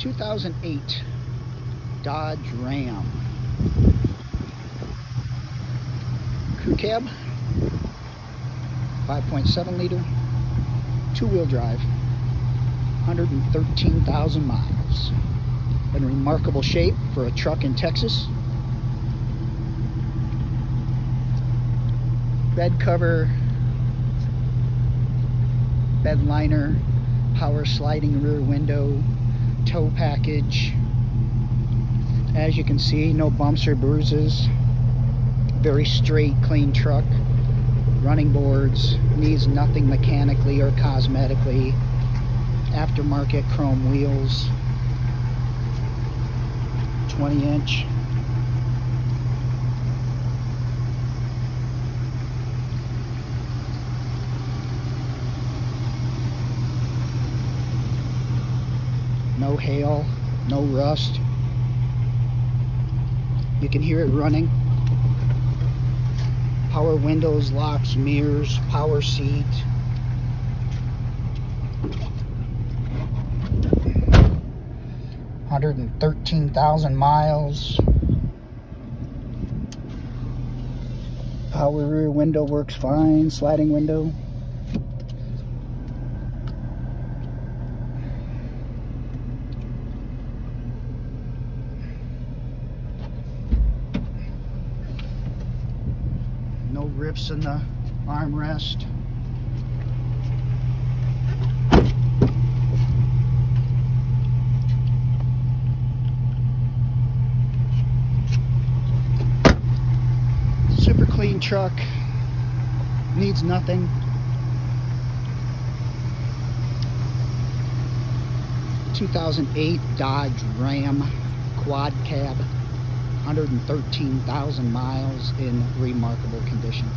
2008 Dodge Ram. Crew cab, 5.7 liter, two-wheel drive, 113,000 miles. In remarkable shape for a truck in Texas. Bed cover, bed liner, power sliding rear window, tow package. As you can see, no bumps or bruises. Very straight, clean truck. Running boards, needs nothing mechanically or cosmetically. Aftermarket chrome wheels, 20-inch. No hail, no rust. You can hear it running. Power windows, locks, mirrors, power seat. $113,000 miles. Power rear window works fine, sliding window. No rips in the armrest. Super clean truck, needs nothing. (2008) Dodge Ram quad cab, 113,000 miles in remarkable condition.